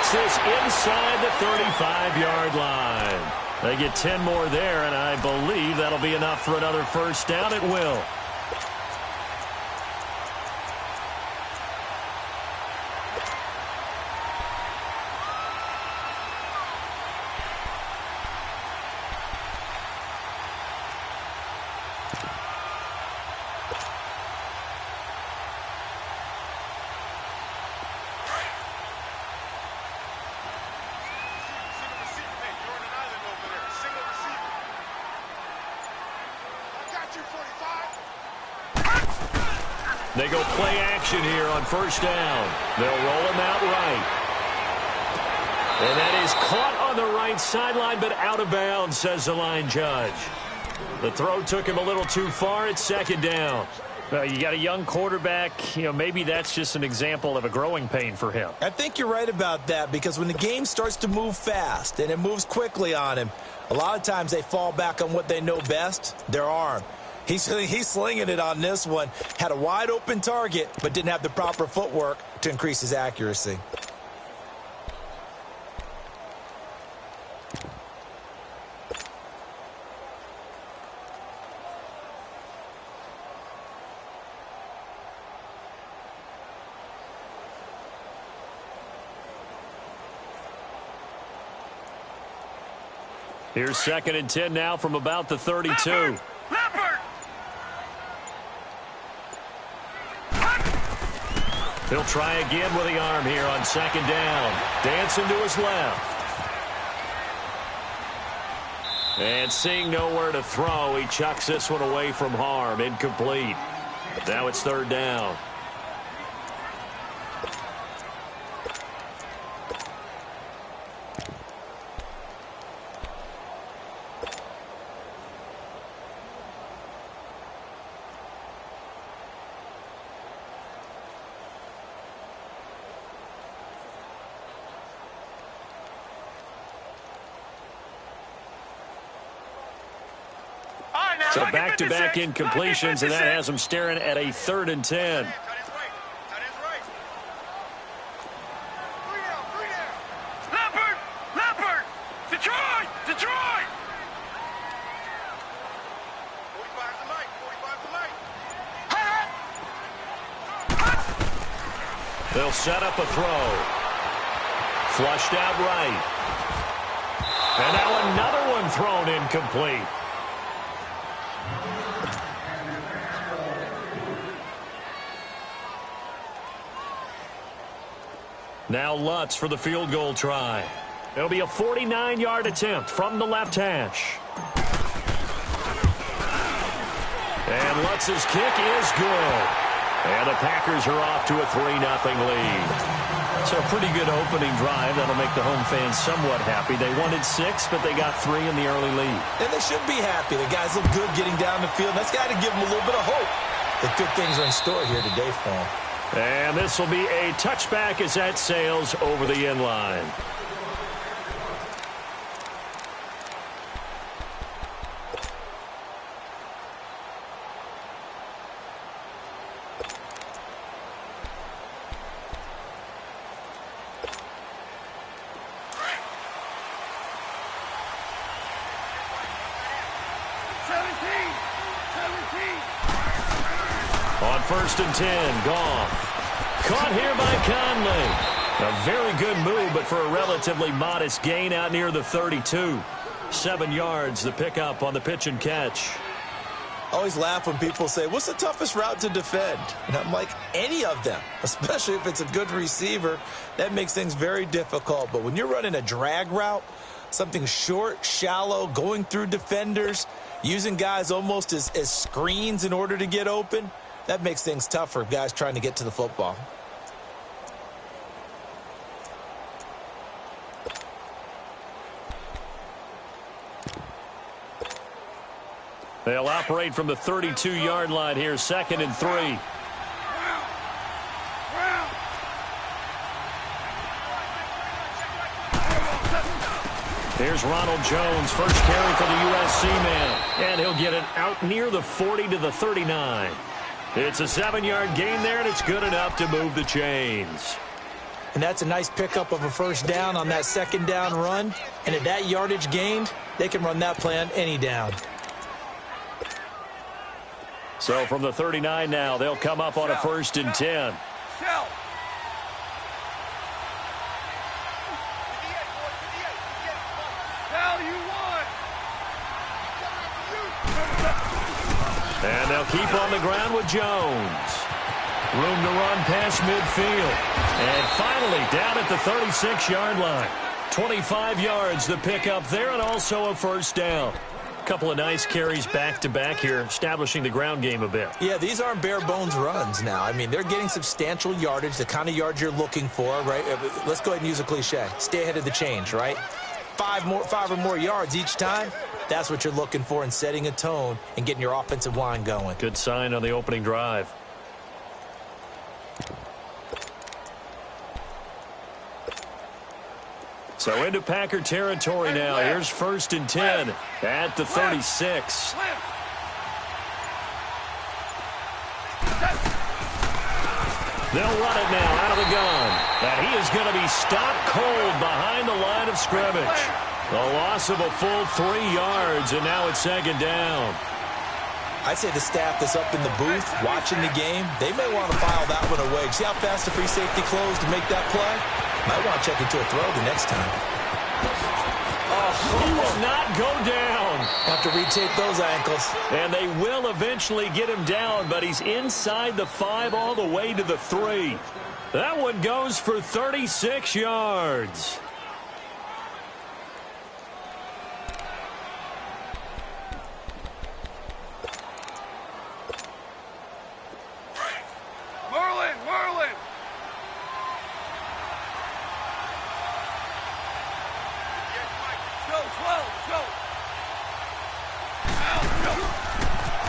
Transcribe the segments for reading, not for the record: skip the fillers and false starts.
takes this inside the 35-yard line. They get 10 more there, and I believe that'll be enough for another first down. It will. They go play action here on first down. They'll roll him out right. And that is caught on the right sideline, but out of bounds, says the line judge. The throw took him a little too far. It's second down. You got a young quarterback. Maybe that's just an example of a growing pain for him. I think you're right about that, because when the game starts to move fast and it moves quickly on him, a lot of times they fall back on what they know best, their arm. He's slinging it on this one. Had a wide open target, but didn't have the proper footwork to increase his accuracy. Here's 2nd and 10 now from about the 32. He'll try again with the arm here on 2nd down. Dancing to his left. And seeing nowhere to throw, he chucks this one away from harm. Incomplete. Now it's 3rd down. So back-to-back incompletions, and that has them staring at a 3rd and 10. Leopard! Detroit! 45 to They'll set up a throw. Flushed out right. And now another one thrown incomplete. Now Lutz for the field goal try. It'll be a 49-yard attempt from the left hash. And Lutz's kick is good. And the Packers are off to a 3-0 lead. So a pretty good opening drive. That'll make the home fans somewhat happy. They wanted 6, but they got 3 in the early lead. And they should be happy. The guys look good getting down the field. That's got to give them a little bit of hope that good things are in store here today for them. And this will be a touchback as that sails over the end line. On 1st and 10, Goff. Caught here by Conley. A very good move, but for a relatively modest gain out near the 32. 7 yards, the pickup on the pitch and catch. I always laugh when people say, what's the toughest route to defend? And I'm like, any of them, especially if it's a good receiver. That makes things very difficult. But when you're running a drag route, something short, shallow, going through defenders, using guys almost as screens in order to get open, that makes things tough for guys trying to get to the football. They'll operate from the 32-yard line here, 2nd and 3. Here's Ronald Jones, first carry for the USC man. And he'll get it out near the 40 to the 39. It's a 7-yard gain there, and it's good enough to move the chains. And that's a nice pickup of a first down on that second down run. And at that yardage gained, they can run that play on any down. So from the 39 now, they'll come up on a 1st and 10. And they'll keep on the ground with Jones. Room to run past midfield. And finally down at the 36-yard line. 25 yards the pickup there, and also a first down. Couple of nice carries back-to-back here, establishing the ground game a bit. Yeah, these aren't bare-bones runs now. I mean, they're getting substantial yardage, the kind of yards you're looking for, right? Let's go ahead and use a cliche. Stay ahead of the change, right? Five or more yards each time. That's what you're looking for in setting a tone and getting your offensive line going. Good sign on the opening drive. So into Packer territory now. Here's 1st and 10 at the 36. They'll run it now out of the gun. And he is going to be stopped cold behind the line of scrimmage. The loss of a full 3 yards, and now it's 2nd down. I'd say the staff that's up in the booth watching the game, they may want to file that one away. See how fast the free safety closed to make that play? Might want to check into a throw the next time. Oh, he will not go down. Have to retake those ankles. And they will eventually get him down, but he's inside the 5 all the way to the 3. That one goes for 36 yards. Merlin!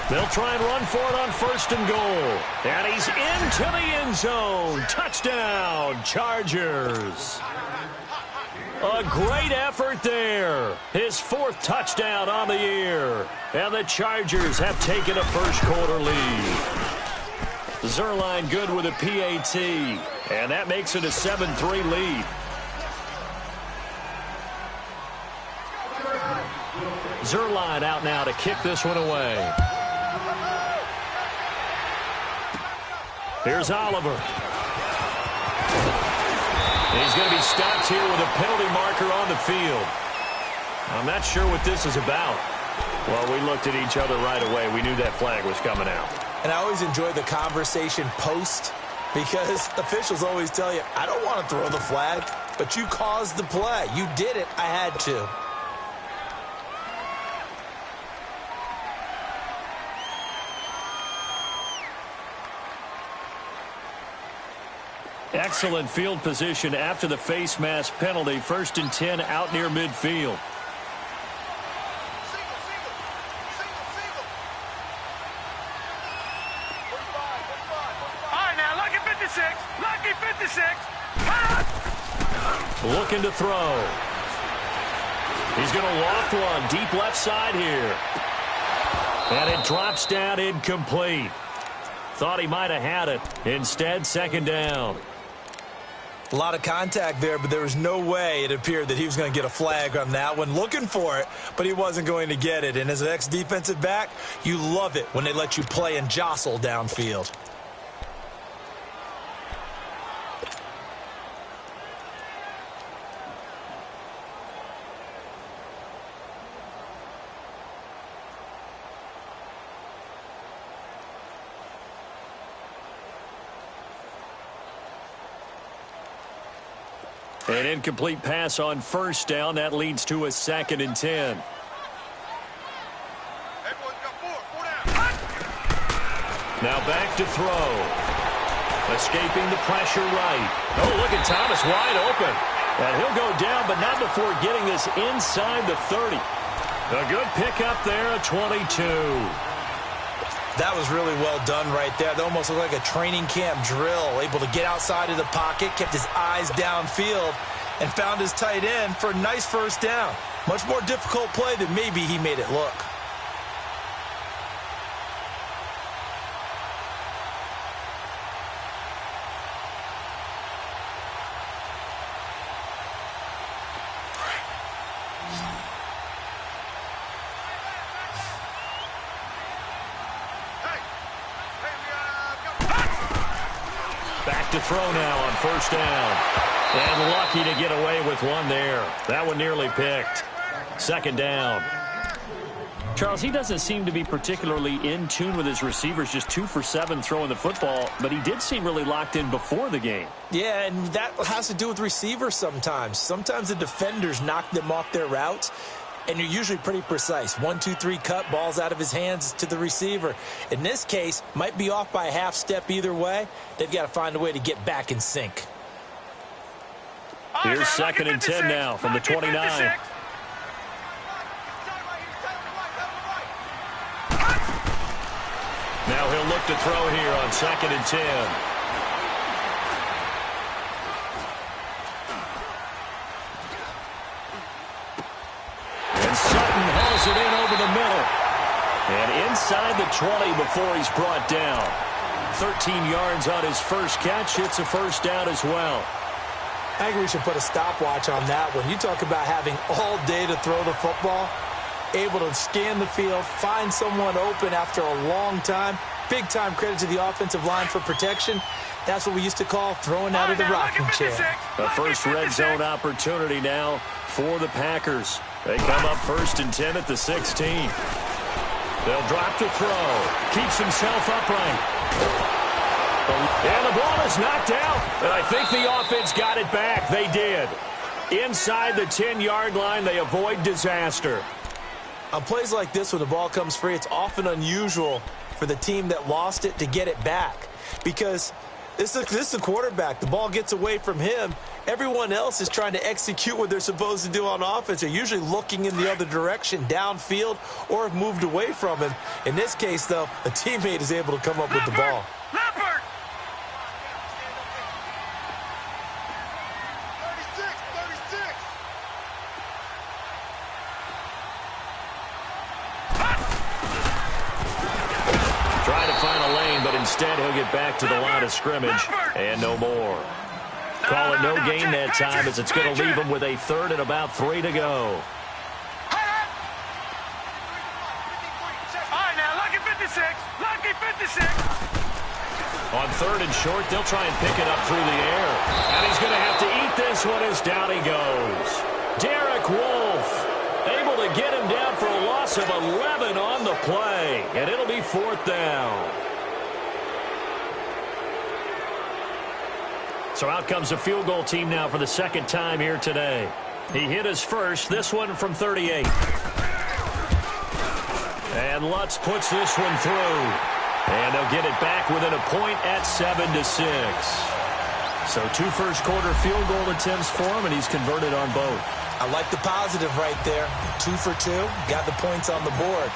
They'll try and run for it on 1st and goal. And he's into the end zone. Touchdown, Chargers. A great effort there. His 4th touchdown on the year. And the Chargers have taken a first-quarter lead. Zerline good with a PAT. And that makes it a 7-3 lead. Zerline out now to kick this one away. Here's Oliver. He's going to be stopped here with a penalty marker on the field. I'm not sure what this is about. Well, we looked at each other right away. We knew that flag was coming out. And I always enjoy the conversation post because officials always tell you, I don't want to throw the flag, but you caused the play. You did it. I had to. Excellent field position after the face mask penalty. 1st and 10 out near midfield. All right, now, lucky 56. Lucky 56. Looking to throw. He's going to loft one deep left side here. And it drops down incomplete. Thought he might have had it. Instead, 2nd down. A lot of contact there, but there was no way it appeared that he was going to get a flag on that one. Looking for it, but he wasn't going to get it. And as an ex-defensive back, you love it when they let you play and jostle downfield. An incomplete pass on 1st down. That leads to a 2nd and 10. Now back to throw. Escaping the pressure right. Oh, look at Thomas wide open. And he'll go down, but not before getting this inside the 30. A good pickup there, a 22. That was really well done right there. That almost looked like a training camp drill. Able to get outside of the pocket, kept his eyes downfield, and found his tight end for a nice first down. Much more difficult play than maybe he made it look. look to throw now on first down. And lucky to get away with one there. That one nearly picked. Second down. Charles, he doesn't seem to be particularly in tune with his receivers, just 2 for 7 throwing the football, but he did seem really locked in before the game. Yeah, and that has to do with receivers sometimes. Sometimes the defenders knock them off their routes, and you're usually pretty precise. 1, 2, 3 cut, balls out of his hands to the receiver. In this case, might be off by a half step either way. They've got to find a way to get back in sync. Here's second and 10 now from the 29. Now he'll look to throw here on second and 10. And Sutton hauls it in over the middle. And inside the 20 before he's brought down. 13 yards on his first catch. It's a first down as well. I think we should put a stopwatch on that one. You talk about having all day to throw the football, able to scan the field, find someone open after a long time. Big time credit to the offensive line for protection. That's what we used to call throwing out of the rocking chair. A first red zone opportunity now for the Packers. They come up first and 10 at the 16. They'll drop to throw. Keeps himself upright. And the ball is knocked out. And I think the offense got it back. They did. Inside the 10-yard line, they avoid disaster. On plays like this, when the ball comes free, it's often unusual for the team that lost it to get it back. Because this is the quarterback. The ball gets away from him. Everyone else is trying to execute what they're supposed to do on offense. They're usually looking in the other direction, downfield, or have moved away from him. In this case, though, a teammate is able to come up with the ball. Instead, he'll get back to the line of scrimmage and no more. Call it no gain that time as it's going to leave him with a third and about 3 to go. All right, now, lucky 56. Lucky 56. On third and short, they'll try and pick it up through the air. And he's going to have to eat this one as down he goes. Derek Wolfe able to get him down for a loss of 11 on the play. And it'll be fourth down. So out comes the field goal team now for the second time here today. He hit his first, this one from 38. And Lutz puts this one through. And they'll get it back within a point at 7-6. So 2 first-quarter field goal attempts for him, and he's converted on both. I like the positive right there. 2 for 2, got the points on the board.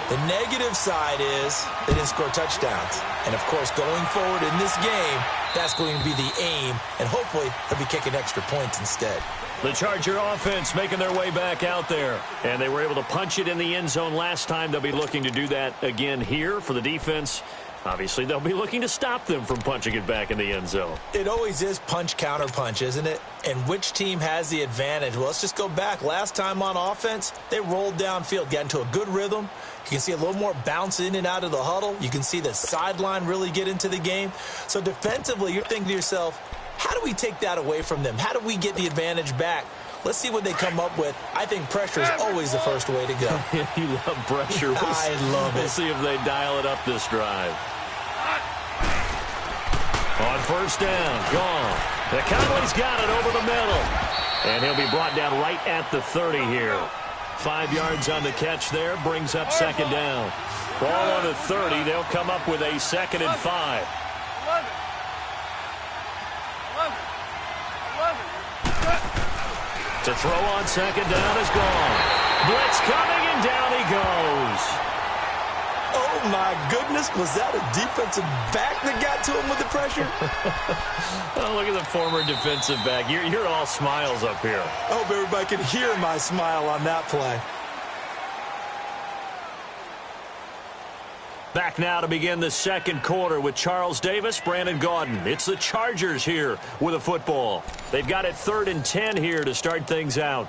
The negative side is they didn't score touchdowns. And, of course, going forward in this game, that's going to be the aim, and hopefully they'll be kicking extra points instead. The Charger offense making their way back out there, and they were able to punch it in the end zone last time. They'll be looking to do that again here for the defense. Obviously, they'll be looking to stop them from punching it back in the end zone. It always is punch, counter punch, isn't it? And which team has the advantage? Well, let's just go back. Last time on offense, they rolled downfield, got into a good rhythm. You can see a little more bounce in and out of the huddle. You can see the sideline really get into the game. So defensively, you're thinking to yourself, how do we take that away from them? How do we get the advantage back? Let's see what they come up with. I think pressure is always the first way to go. You love pressure. I love it. We'll see if they dial it up this drive. On first down, gone. Conley's got it over the middle. And he'll be brought down right at the 30 here. 5 yards on the catch there, brings up second down. Ball on the 30, they'll come up with a 2nd and 5. 11. To throw on second down is gone. Blitz coming, and down he goes. Oh, my goodness. Was that a defensive back that got to him with the pressure? Oh, look at the former defensive back. You're all smiles up here. I hope everybody can hear my smile on that play. Back now to begin the second quarter with Charles Davis, Brandon Gaudin. It's the Chargers here with a football. They've got it 3rd and 10 here to start things out.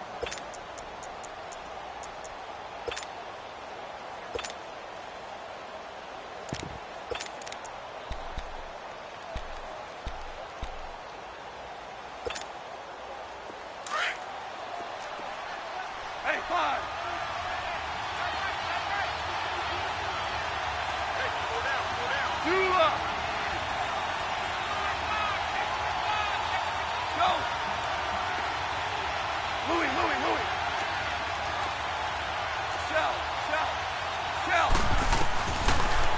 Hey, 5. Hey, go down. 2 up. Go. Louis. Shell.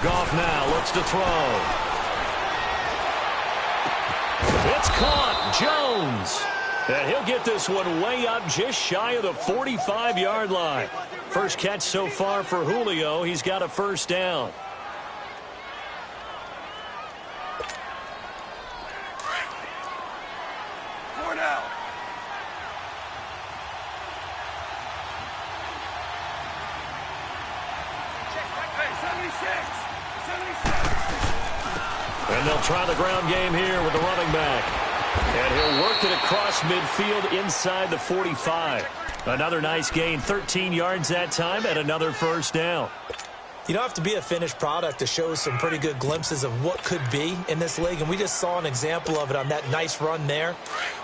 Goff now looks to throw. It's caught. Jones. And he'll get this one way up just shy of the 45-yard line. First catch so far for Julio. He's got a first down. Down. And they'll try the ground game here with the running back. And he'll work it across midfield inside the 45. Another nice gain, 13 yards that time, and another first down. You don't have to be a finished product to show some pretty good glimpses of what could be in this league, and we just saw an example of it on that nice run there.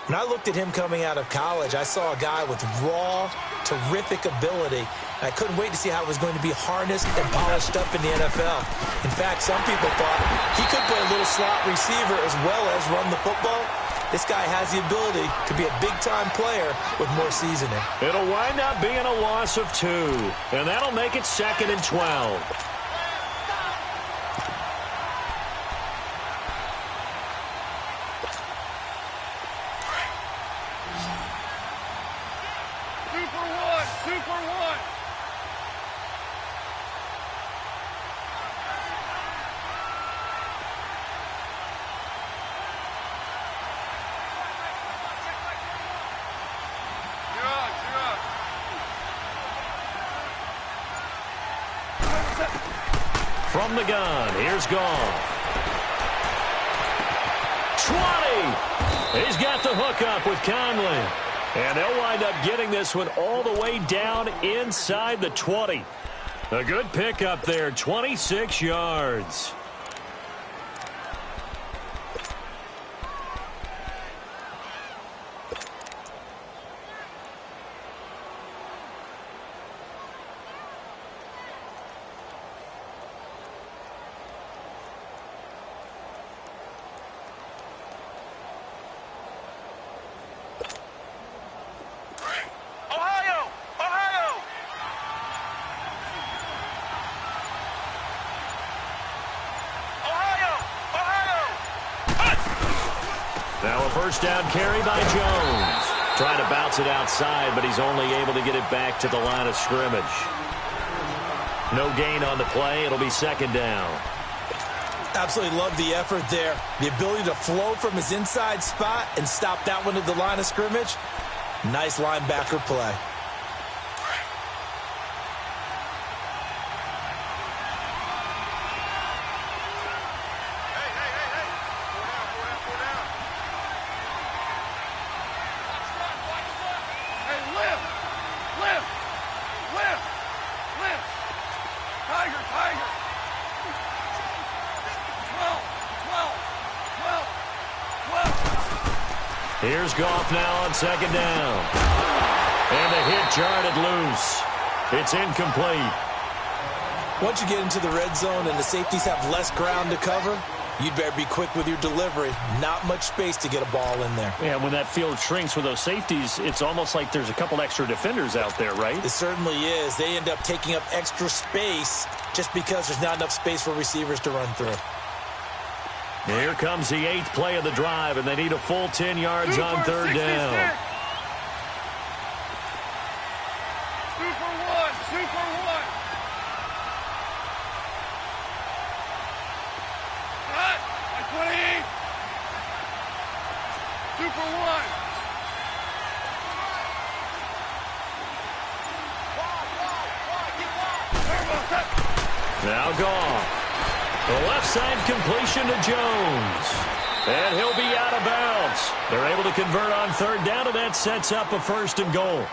When I looked at him coming out of college, I saw a guy with raw, terrific ability, and I couldn't wait to see how it was going to be harnessed and polished up in the NFL. In fact, some people thought he could play a little slot receiver as well as run the football. This guy has the ability to be a big-time player with more seasoning. It'll wind up being a loss of 2, and that'll make it 2nd and 12. Super one. From the gun, here's Goff. 20! He's got the hookup with Conley. And they'll wind up getting this one all the way down inside the 20. A good pickup there, 26 yards. Now a first down carry by Jones. Trying to bounce it outside, but he's only able to get it back to the line of scrimmage. No gain on the play. It'll be 2nd down. Absolutely love the effort there. The ability to flow from his inside spot and stop that one at the line of scrimmage. Nice linebacker play. Here's Goff now on 2nd down. And the hit jarred it loose. It's incomplete. Once you get into the red zone and the safeties have less ground to cover, you'd better be quick with your delivery. Not much space to get a ball in there. Yeah, when that field shrinks with those safeties, it's almost like there's a couple extra defenders out there, right? It certainly is. They end up taking up extra space just because there's not enough space for receivers to run through. Here comes the 8th play of the drive, and they need a full 10 yards on 3rd down. Super one. Cut. By 28. Super one. Now Goff. The left side completion to Jones. And he'll be out of bounds. They're able to convert on 3rd down, and that sets up a 1st and goal.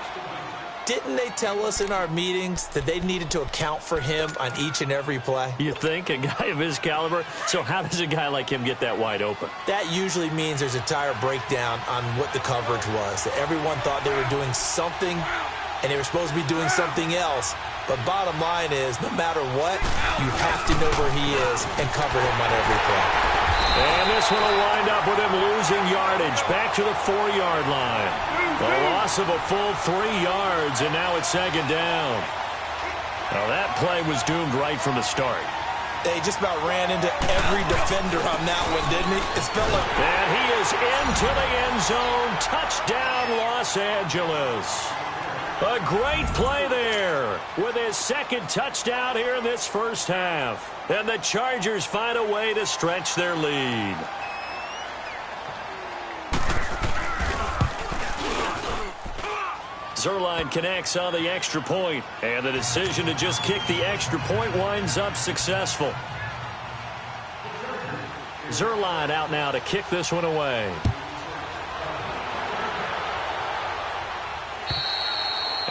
Didn't they tell us in our meetings that they needed to account for him on each and every play? You think? A guy of his caliber? So how does a guy like him get that wide open? That usually means there's a tire breakdown on what the coverage was. That everyone thought they were doing something, and they were supposed to be doing something else. But bottom line is, no matter what, you have to know where he is and cover him on every play. And this one will wind up with him losing yardage back to the 4-yard line. A loss of a full 3 yards, and now it's second down. Now that play was doomed right from the start. They just about ran into every defender on that one, didn't he? It's felt like... And he is into the end zone. Touchdown, Los Angeles. A great play there with his second touchdown here in this first half. And the Chargers find a way to stretch their lead. Zerline connects on the extra point, and the decision to just kick the extra point winds up successful. Zerline out now to kick this one away.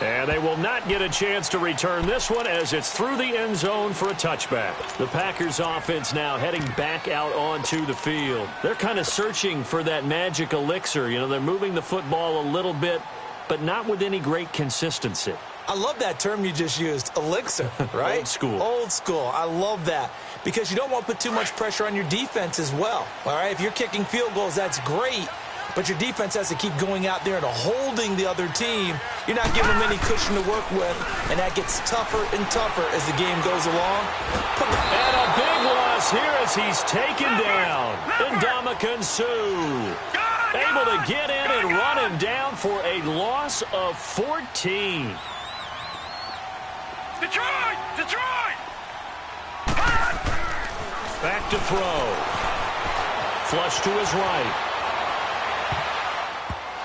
And they will not get a chance to return this one as it's through the end zone for a touchback. The Packers offense now heading back out onto the field. They're kind of searching for that magic elixir. You know, they're moving the football a little bit, but not with any great consistency. I love that term you just used, elixir, right? Old school. Old school. I love that because you don't want to put too much pressure on your defense as well, all right? If you're kicking field goals, that's great, but your defense has to keep going out there and holding the other team. You're not giving them any cushion to work with, and that gets tougher and tougher as the game goes along. And a big loss here as he's taken down. Ndamukong Suh able to get in and run him down for a loss of 14. Detroit! Detroit! Back to throw. Flush to his right.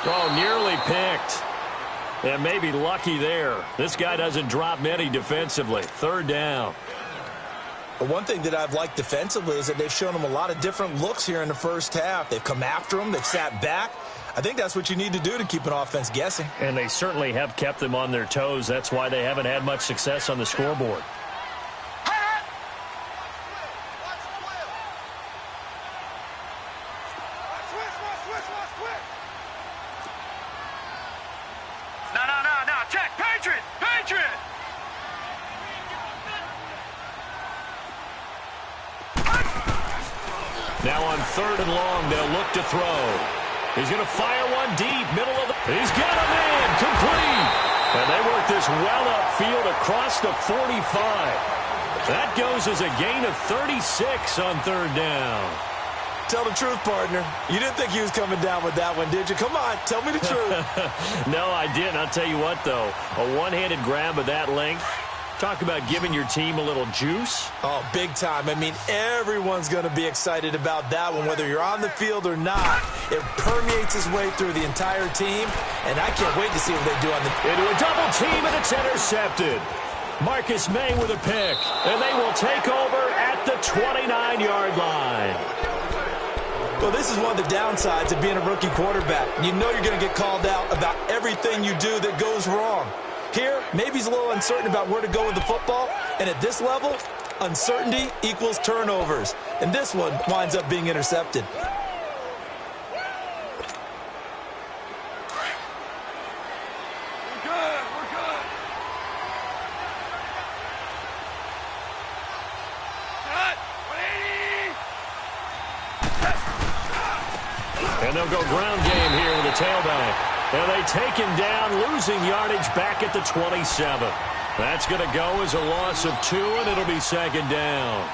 Oh, nearly picked. And maybe lucky there. This guy doesn't drop many defensively. Third down. But one thing that I've liked defensively is that they've shown him a lot of different looks here in the first half. They've come after him. They've sat back. I think that's what you need to do to keep an offense guessing. And they certainly have kept them on their toes. That's why they haven't had much success on the scoreboard. No. Check. Patriot! Patriot! Now on 3rd and long, they'll look to throw. He's going to fire one deep, middle of the... He's got him in, complete. And they work this well upfield across the 45. That goes as a gain of 36 on 3rd down. Tell the truth, partner. You didn't think he was coming down with that one, did you? Come on, tell me the truth. No, I didn't. I'll tell you what, though. A one-handed grab of that length. Talk about giving your team a little juice. Oh, big time. I mean, everyone's going to be excited about that one, whether you're on the field or not. It permeates its way through the entire team, and I can't wait to see what they do on the... Into a double team, and it's intercepted. Marcus May with a pick, and they will take over at the 29-yard line. Well, this is one of the downsides of being a rookie quarterback. You know you're going to get called out about everything you do that goes wrong. Here, maybe he's a little uncertain about where to go with the football, and at this level, uncertainty equals turnovers. And this one winds up being intercepted. And they'll go ground game here with a tailback. And they take him down, losing yardage back at the 27. That's going to go as a loss of 2, and it'll be second down.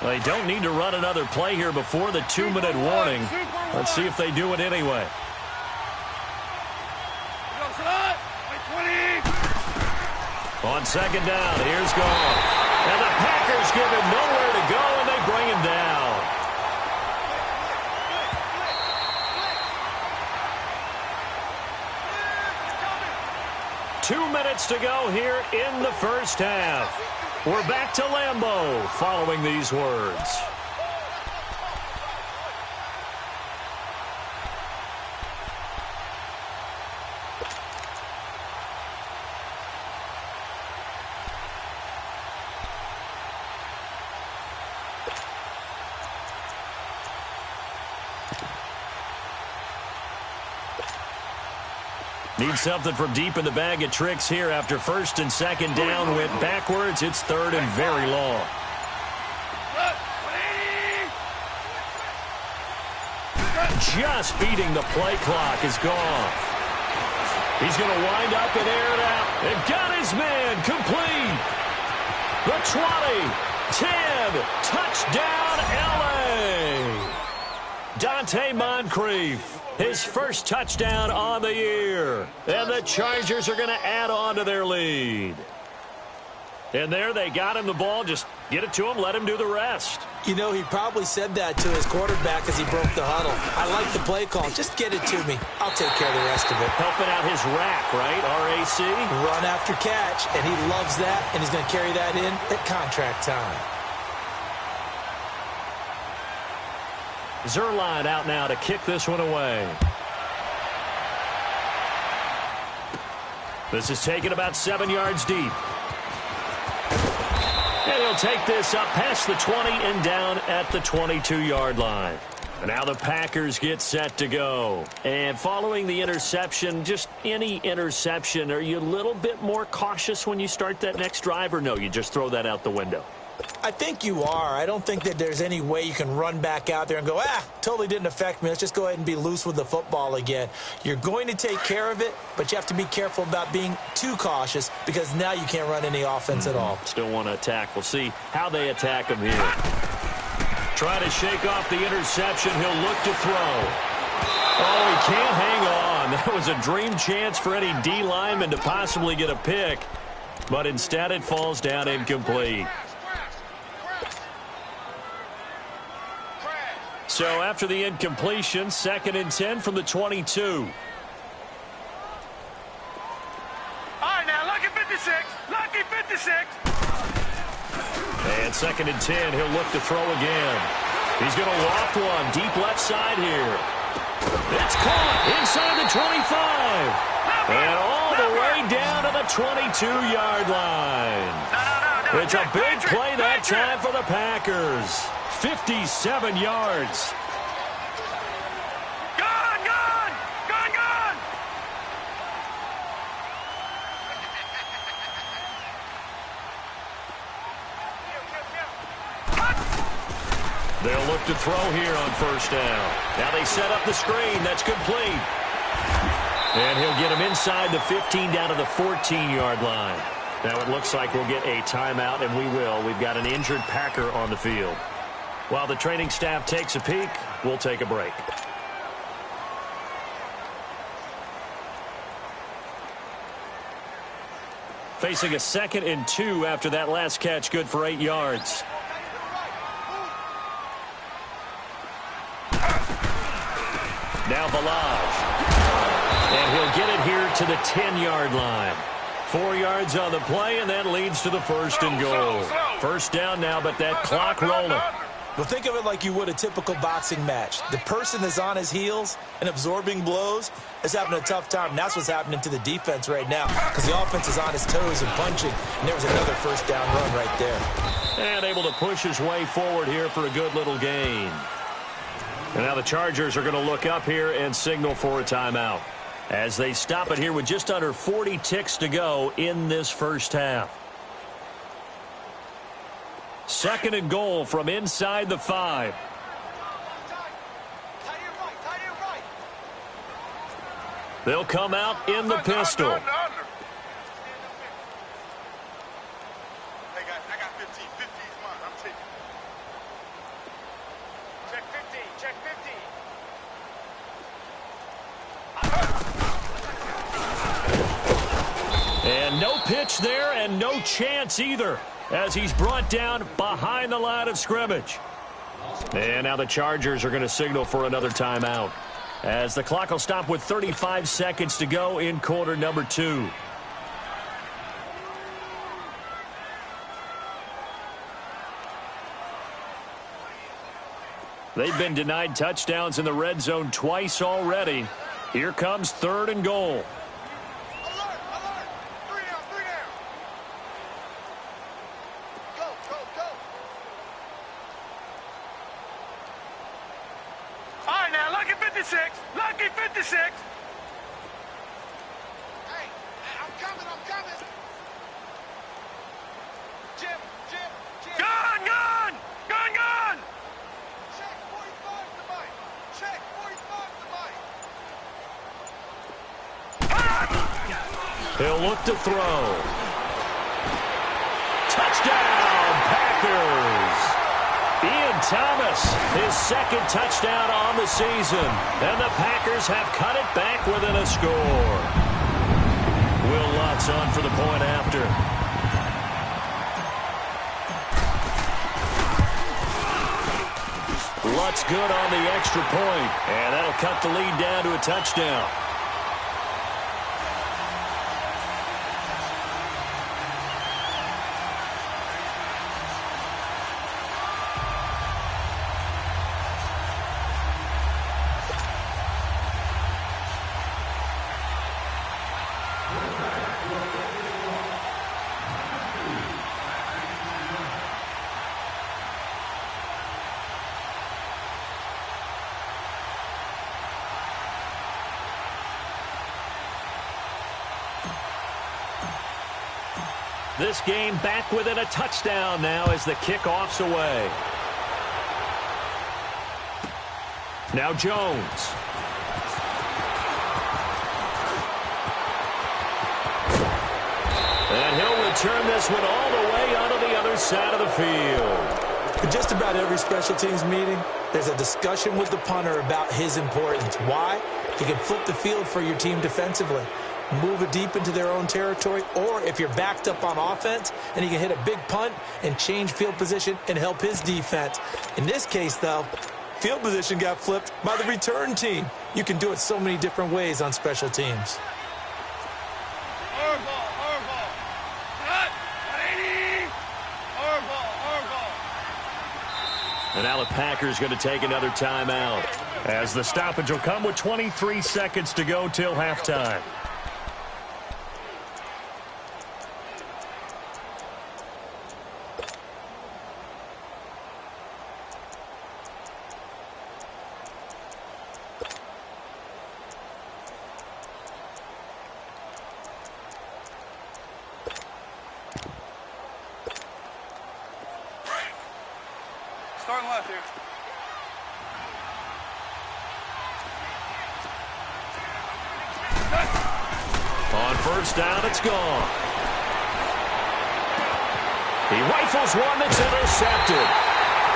They don't need to run another play here before the 2-minute warning. Let's see if they do it anyway. On second down, here's Goff. And the Packers give him nowhere to go, and they bring him down. 2 minutes to go here in the first half. We're back to Lambeau following these words. Need something from deep in the bag of tricks here after first and second down went backwards. It's third and very long. Just beating the play clock is gone. He's going to wind up and air it out. And got his man complete. The 20, 10, touchdown LA. Dante Moncrief. His first touchdown on the year. And the Chargers are going to add on to their lead. And there they got him the ball. Just get it to him, let him do the rest. You know, he probably said that to his quarterback as he broke the huddle. I like the play call. Just get it to me. I'll take care of the rest of it. Helping out his rack, right? RAC? Run after catch, and he loves that, and he's going to carry that in at contract time. Zuerlein out now to kick this one away. This is taken about 7 yards deep. And he'll take this up past the 20 and down at the 22-yard line. And now the Packers get set to go. And following the interception, just any interception, are you a little bit more cautious when you start that next drive, or no, you just throw that out the window? I think you are. I don't think that there's any way you can run back out there and go, totally didn't affect me. Let's just go ahead and be loose with the football again. You're going to take care of it, but you have to be careful about being too cautious because now you can't run any offense at all. Still want to attack. We'll see how they attack him here. Try to shake off the interception. He'll look to throw. Oh, he can't hang on. That was a dream chance for any D lineman to possibly get a pick, but instead it falls down incomplete. So after the incompletion, 2nd and 10 from the 22. All right, now, lucky 56. Lucky 56. And 2nd and 10, he'll look to throw again. He's going to loft one deep left side here. It's caught inside the 25. And all the way down to the 22-yard line. No. It's a big play that time for the Packers. 57 yards. Gone! They'll look to throw here on first down. Now they set up the screen. That's complete. And he'll get him inside the 15 down to the 14-yard line. Now it looks like we'll get a timeout, and we will. We've got an injured Packer on the field. While the training staff takes a peek, we'll take a break. Facing a 2nd and 2 after that last catch, good for 8 yards. Now Balaj. And he'll get it here to the 10-yard line. 4 yards on the play, and that leads to the 1st and goal. First down now, but that clock rolling. Well, think of it like you would a typical boxing match. The person is on his heels and absorbing blows is having a tough time. And that's what's happening to the defense right now because the offense is on his toes and punching. And there was another first down run right there. And able to push his way forward here for a good little gain. And now the Chargers are going to look up here and signal for a timeout as they stop it here with just under 40 ticks to go in this first half. 2nd and goal from inside the 5. They'll come out in the pistol. Hey, guys, I got 15. 15 is mine. I'm taking it. Check 15. Check 15. And no pitch there and no chance either, as he's brought down behind the line of scrimmage. And now the Chargers are going to signal for another timeout, as the clock will stop with 35 seconds to go in quarter number 2. They've been denied touchdowns in the red zone twice already. Here comes 3rd and goal. Alert, alert. 3 down, 3 down. Go, go, go. All right, now, lucky 56. Lucky 56. Hey, I'm coming, I'm coming. Jim. Gun, gun! Gun, gun! Check 45 to Mike. Check 45 to Mike. He'll look to throw. Touchdown, Packers! Ian Thomas, his 2nd touchdown on the season. And the Packers have cut it back within a score. Will Lutz on for the point after. Lutz good on the extra point, and that'll cut the lead down to a touchdown. This game back within a touchdown now as the kickoff's away. Now Jones. And he'll return this one all the way onto the other side of the field. In just about every special teams meeting, there's a discussion with the punter about his importance. Why? He can flip the field for your team defensively, move it deep into their own territory, or if you're backed up on offense, and he can hit a big punt and change field position and help his defense. In this case, though, field position got flipped by the return team. You can do it so many different ways on special teams. And now the Packers going to take another timeout, as the stoppage will come with 23 seconds to go till halftime. Starting left here. On 1st down, it's gone. He rifles one that's intercepted.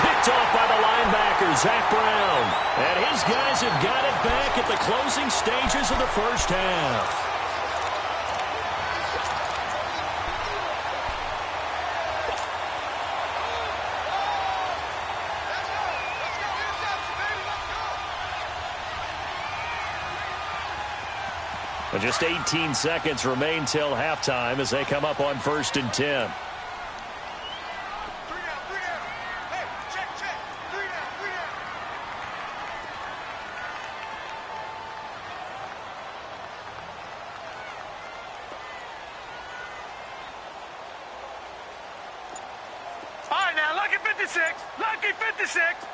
Picked off by the linebacker, Zach Brown. And his guys have got it back at the closing stages of the 1st half. But just 18 seconds remain till halftime as they come up on 1st and 10. 3 down, 3 down. Hey, check. 3 down, 3 down. All right, now, lucky 56. Lucky 56.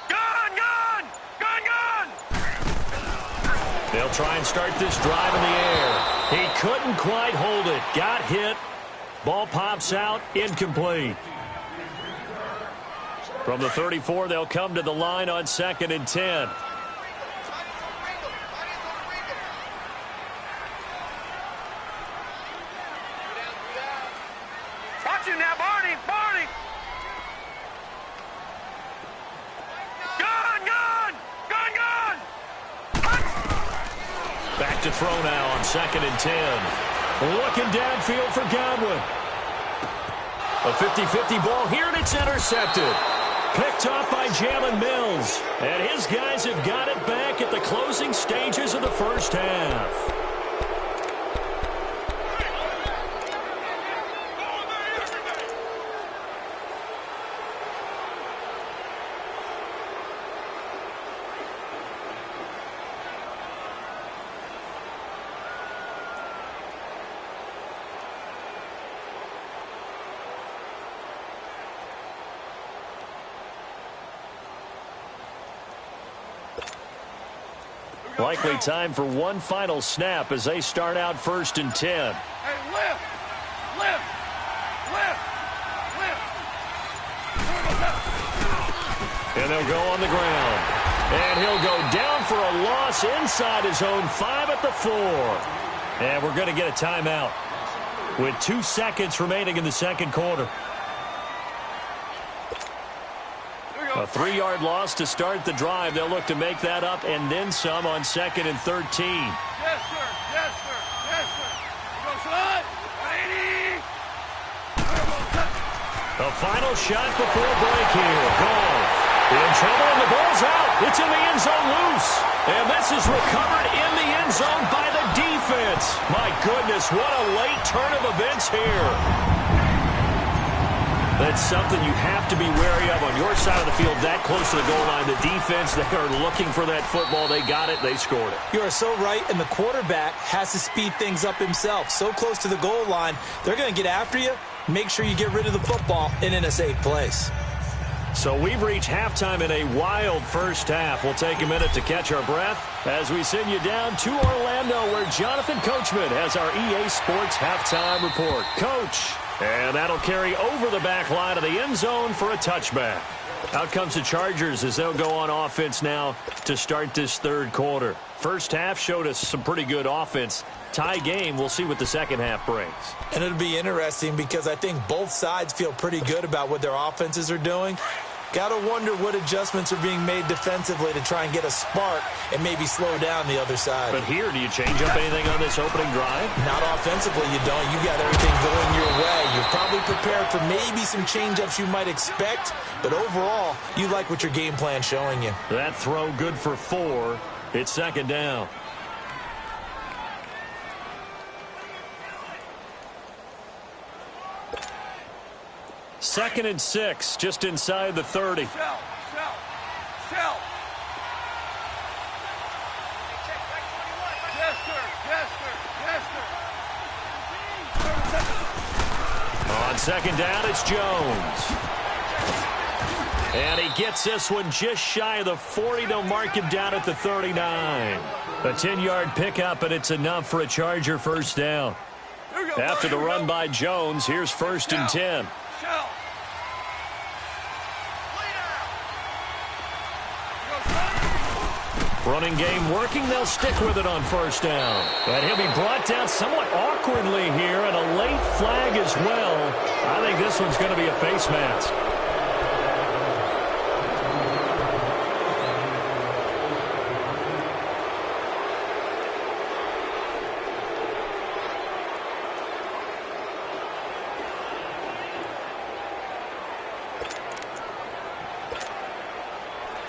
Gun, gun. Gun, gun. They'll try and start this drive in the air. He couldn't quite hold it. Got hit. Ball pops out. Incomplete. From the 34, they'll come to the line on 2nd and 10. Watch him now, Barney. Barney. Gun, gun. Gun, gun. Back to throw now on 2nd and 10. Looking downfield for Godwin. A 50-50 ball here, and it's intercepted. Picked off by Jalen Mills. And his guys have got it back at the closing stages of the 1st half. Likely time for one final snap as they start out 1st and 10. Hey, lift! Lift! Lift! Lift! And they'll go on the ground. And he'll go down for a loss inside his own 5 at the 4. And we're going to get a timeout with 2 seconds remaining in the second quarter. A 3-yard loss to start the drive. They'll look to make that up and then some on 2nd and 13. Yes, sir. Yes, sir. Yes, sir. Go, son. 80. The final shot before break here. Goal. In trouble, and the ball's out. It's in the end zone loose. And this is recovered in the end zone by the defense. My goodness, what a late turn of events here. That's something you have to be wary of on your side of the field, that close to the goal line. The defense, they are looking for that football. They got it. They scored it. You are so right, and the quarterback has to speed things up himself. So close to the goal line, they're going to get after you. Make sure you get rid of the football and in a safe place. So we've reached halftime in a wild first half. We'll take a minute to catch our breath as we send you down to Orlando, where Jonathan Coachman has our EA Sports halftime report. Coach. And that'll carry over the back line of the end zone for a touchback. Out comes the Chargers as they'll go on offense now to start this third quarter. First half showed us some pretty good offense. Tie game, we'll see what the second half brings. And it'll be interesting because I think both sides feel pretty good about what their offenses are doing. Got to wonder what adjustments are being made defensively to try and get a spark and maybe slow down the other side. But here, do you change up anything on this opening drive? Not offensively, you don't. You got everything going your way. You're probably prepared for maybe some change-ups you might expect, but overall, you like what your game plan's showing you. That throw good for 4. It's second down. Second and 6, just inside the 30. Shell. Yes, sir. Yes, sir. Yes, sir. On second down, it's Jones. And he gets this one just shy of the 40. They'll mark him down at the 39. A 10-yard pickup, and it's enough for a Charger first down. After the run by Jones, here's 1st and 10. Shell. Running game working. They'll stick with it on first down. And he'll be brought down somewhat awkwardly here, and a late flag as well. I think this one's going to be a face mask.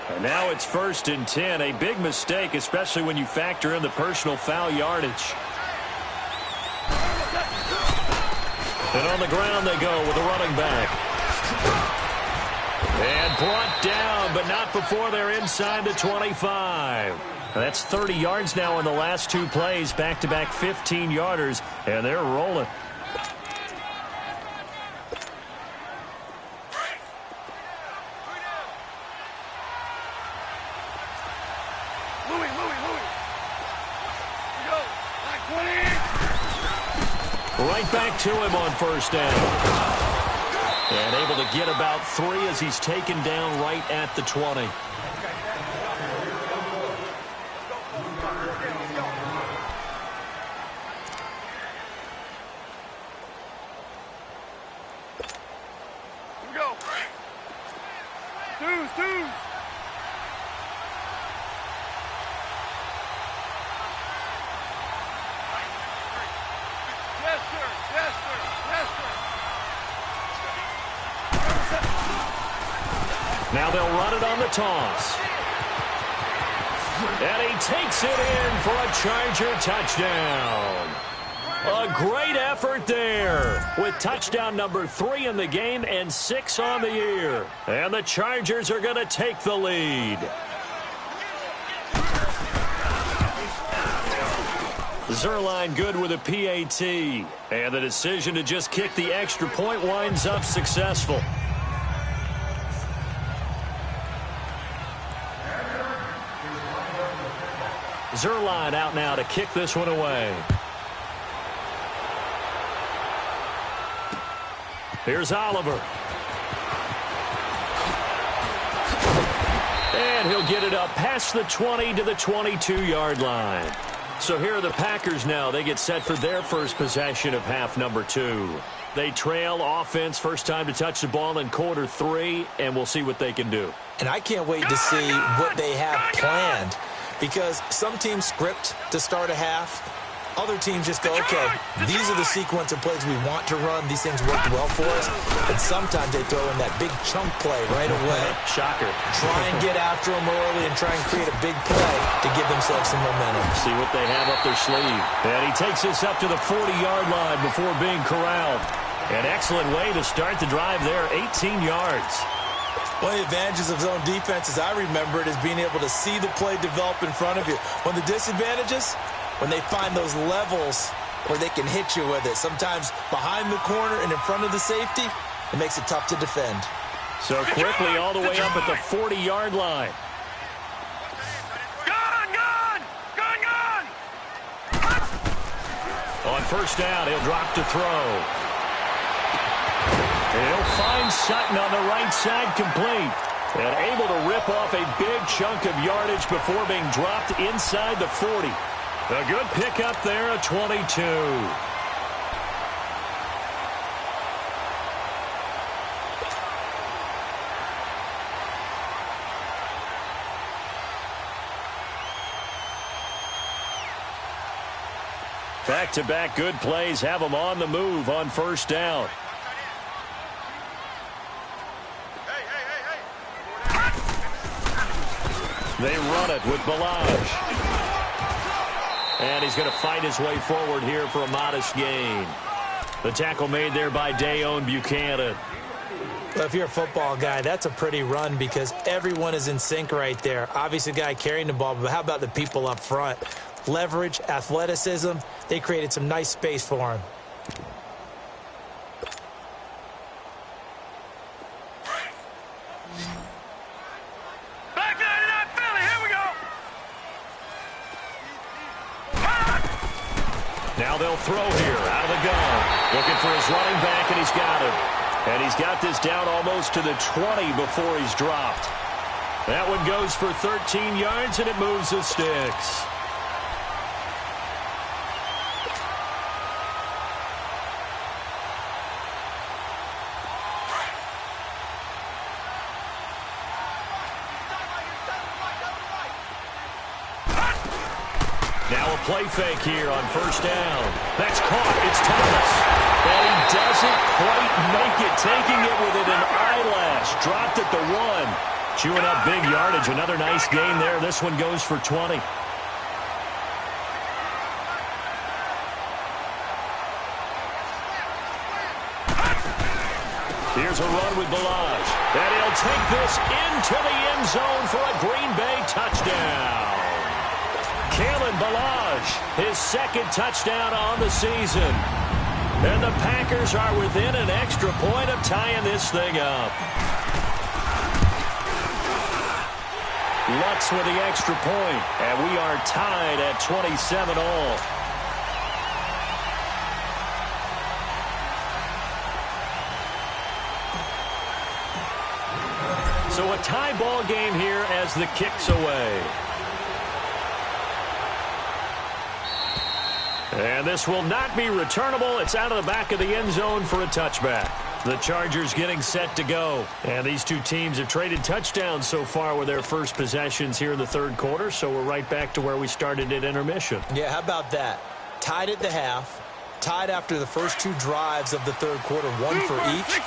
And now it's 1st and 10. A big mistake, especially when you factor in the personal foul yardage. And on the ground they go with a running back. And brought down, but not before they're inside the 25. That's 30 yards now in the last 2 plays. Back-to-back 15-yarders, and they're rolling. Right back to him on first down. And able to get about 3 as he's taken down right at the 20. Now they'll run it on the toss. And he takes it in for a Charger touchdown. A great effort there with touchdown number 3 in the game and 6 on the year. And the Chargers are going to take the lead. Zerline good with a PAT. And the decision to just kick the extra point winds up successful. Zerline out now to kick this one away. Here's Oliver. And he'll get it up past the 20 to the 22-yard line. So here are the Packers now. They get set for their first possession of half number 2. They trail offense, first time to touch the ball in quarter 3, and we'll see what they can do. And I can't wait to see what they have planned, because some teams script to start a half. Other teams just go, okay, these are the sequence of plays we want to run. These things worked well for us. And sometimes they throw in that big chunk play right away. Shocker. Try and get after them early and try and create a big play to give themselves some momentum. See what they have up their sleeve. And he takes this up to the 40-yard line before being corralled. An excellent way to start the drive there, 18 yards. One of the advantages of zone defense, as I remember it, is being able to see the play develop in front of you. One of the disadvantages, when they find those levels where they can hit you with it, sometimes behind the corner and in front of the safety, it makes it tough to defend. So quickly all the way up at the 40-yard line. Gone! On first down, he'll drop to throw. He'll find Sutton on the right side, complete. And able to rip off a big chunk of yardage before being dropped inside the 40. A good pickup there, a 22. Back-to-back good plays have them on the move on first down. They run it with Balaj. And he's going to fight his way forward here for a modest gain. The tackle made there by Dayon Buchanan. Well, if you're a football guy, that's a pretty run because everyone is in sync right there. Obviously, the guy carrying the ball, but how about the people up front? Leverage, athleticism, they created some nice space for him. Now they'll throw here out of the gun. Looking for his running back, and he's got him. And he's got this down almost to the 20 before he's dropped. That one goes for 13 yards, and it moves the sticks. Now a play fake here on first down. That's caught. It's Thomas. And he doesn't quite make it, taking it within an eyelash. Dropped at the 1. Chewing up big yardage. Another nice gain there. This one goes for 20. Here's a run with Balaj. And he'll take this into the end zone for a Green Bay touchdown. Kalen Balaj, his second touchdown on the season. And the Packers are within an extra point of tying this thing up. Lutz with the extra point, and we are tied at 27 all. So a tie ball game here as the kick's away. And this will not be returnable. It's out of the back of the end zone for a touchback. The Chargers getting set to go. And these two teams have traded touchdowns so far with their first possessions here in the third quarter, so we're right back to where we started at intermission. Yeah, how about that? Tied at the half, tied after the first two drives of the third quarter, one for each.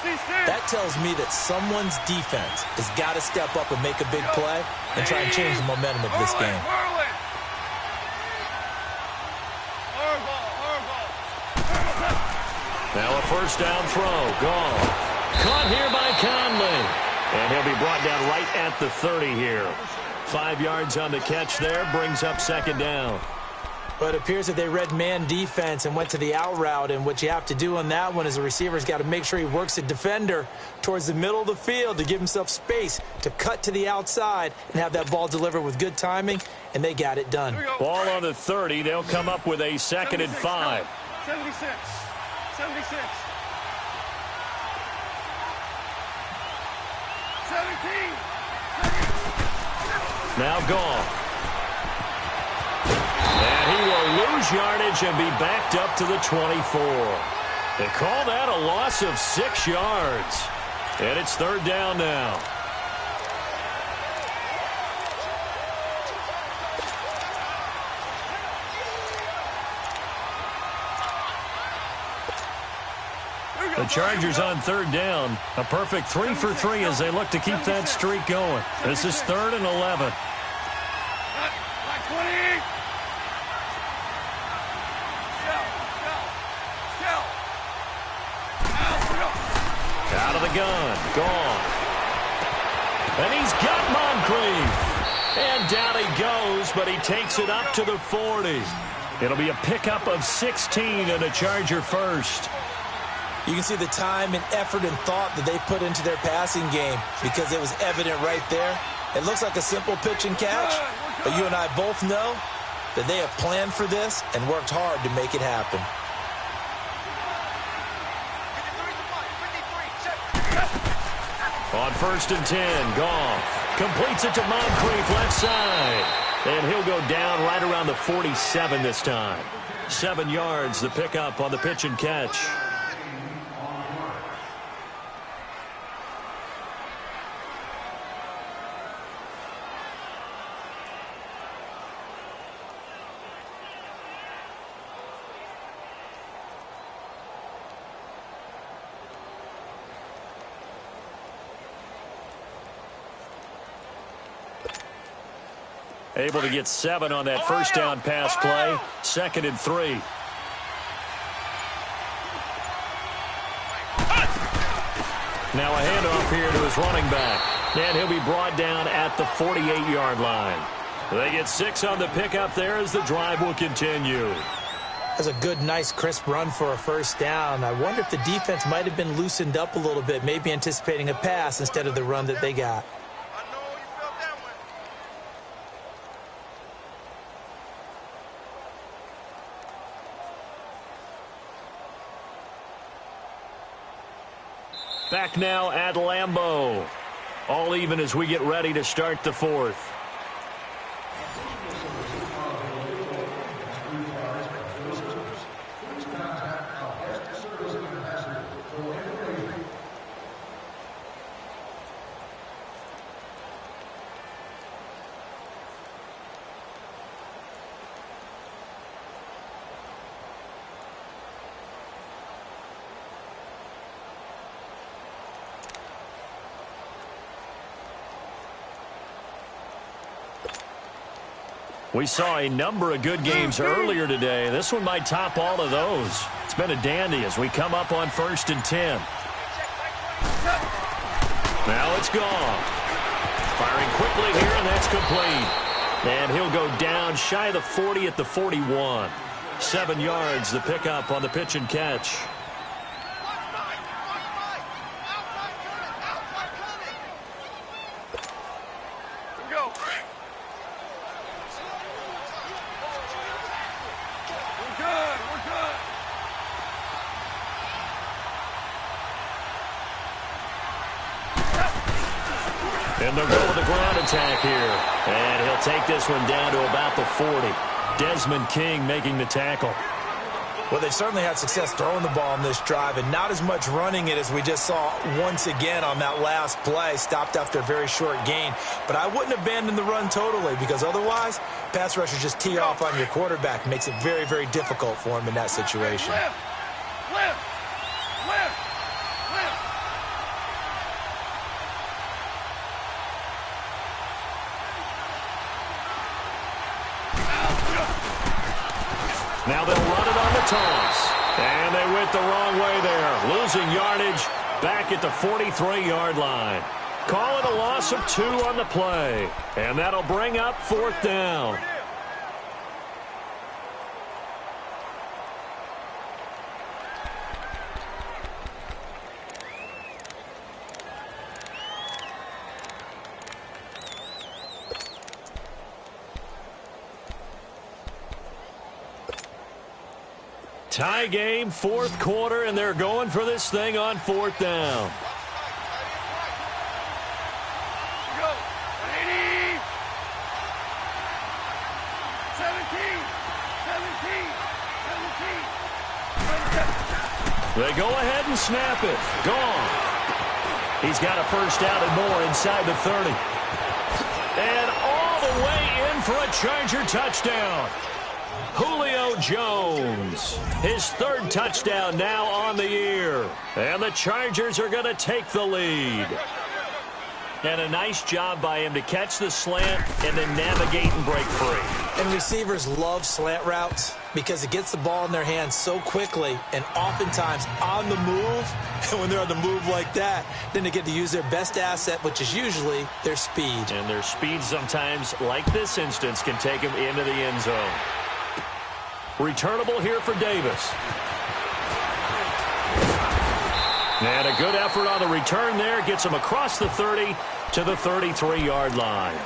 That tells me that someone's defense has got to step up and make a big play and try and change the momentum of this game. Now a first down throw. Gone. Caught here by Conley. And he'll be brought down right at the 30 here. 5 yards on the catch there. Brings up second down. But it appears that they read man defense and went to the out route, and what you have to do on that one is the receiver's got to make sure he works the defender towards the middle of the field to give himself space to cut to the outside and have that ball delivered with good timing, and they got it done. Ball on the 30. They'll come up with a 2nd and 5. 76. 76. 17. Now Goff. And he will lose yardage and be backed up to the 24. They call that a loss of 6 yards. And it's 3rd down now. The Chargers on 3rd down. A perfect 3 for 3 as they look to keep that streak going. This is 3rd and 11. Out of the gun. Gone. And he's got Moncrief. And down he goes, but he takes it up to the 40. It'll be a pickup of 16 and a Charger first. You can see the time and effort and thought that they put into their passing game because it was evident right there. It looks like a simple pitch and catch, but you and I both know that they have planned for this and worked hard to make it happen. On 1st and 10, Goff completes it to Moncrief left side. And he'll go down right around the 47 this time. 7 yards, the pickup on the pitch and catch. Able to get 7 on that first down pass play. 2nd and 3. Now a handoff here to his running back. And he'll be brought down at the 48-yard line. They get 6 on the pickup there as the drive will continue. That's a good, nice, crisp run for a first down. I wonder if the defense might have been loosened up a little bit, maybe anticipating a pass instead of the run that they got. Back now at Lambeau. All even as we get ready to start the 4th. We saw a number of good games earlier today. This one might top all of those. It's been a dandy as we come up on 1st and 10. Now it's gone. Firing quickly here, and that's complete. And he'll go down shy of the 40 at the 41. 7 yards, the pickup on the pitch and catch. And they'll go with the ground attack here. And he'll take this one down to about the 40. Desmond King making the tackle. Well, they've certainly had success throwing the ball on this drive and not as much running it as we just saw once again on that last play. Stopped after a very short gain. But I wouldn't abandon the run totally because otherwise, pass rushers just tee off on your quarterback. Makes it very, very difficult for him in that situation. Now they'll run it on the toss. And they went the wrong way there. Losing yardage back at the 43-yard line. Call it a loss of 2 on the play. And that'll bring up 4th down. Tie game, fourth quarter, and they're going for this thing on fourth down. Go. 80. 17. 17. They go ahead and snap it. Gone. He's got a first down and more inside the 30. And all the way in for a Charger touchdown. Julio Jones, his third touchdown now on the year. And the Chargers are going to take the lead. And a nice job by him to catch the slant and then navigate and break free. And receivers love slant routes because it gets the ball in their hands so quickly and oftentimes on the move. And when they're on the move like that, then they get to use their best asset, which is usually their speed. And their speed sometimes, like this instance, can take them into the end zone. Returnable here for Davis. And a good effort on the return there. Gets him across the 30 to the 33-yard line.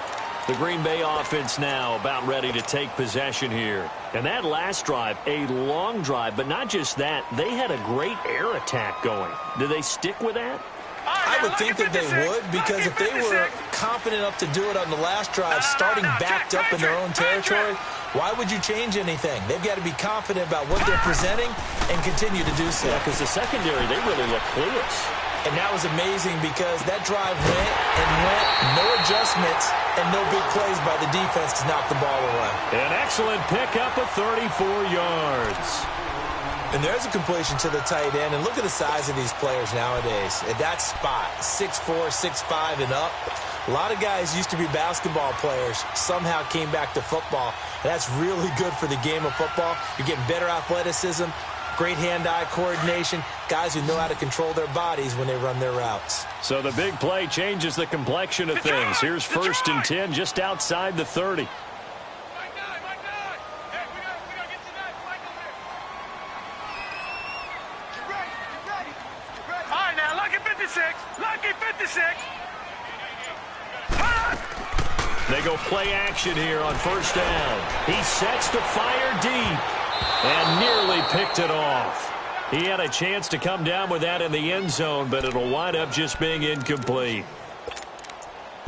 The Green Bay offense now about ready to take possession here. And that last drive, a long drive, but not just that. They had a great air attack going. Do they stick with that? I would think that they would, because if they were confident enough to do it on the last drive, starting backed up in their own territory, why would you change anything? They've got to be confident about what they're presenting and continue to do so. Yeah, because the secondary, they really look clueless. And that was amazing because that drive went and went, no adjustments, and no big plays by the defense to knock the ball away. An excellent pickup of 34 yards. And there's a completion to the tight end. And look at the size of these players nowadays. At that spot, 6'4", 6'5", and up. A lot of guys used to be basketball players, somehow came back to football. And that's really good for the game of football. You're getting better athleticism, great hand-eye coordination, guys who know how to control their bodies when they run their routes. So the big play changes the complexion of things. Here's first and 10 just outside the 30. They go play action here on first down. He sets to fire deep and nearly picked it off. He had a chance to come down with that in the end zone, but it'll wind up just being incomplete.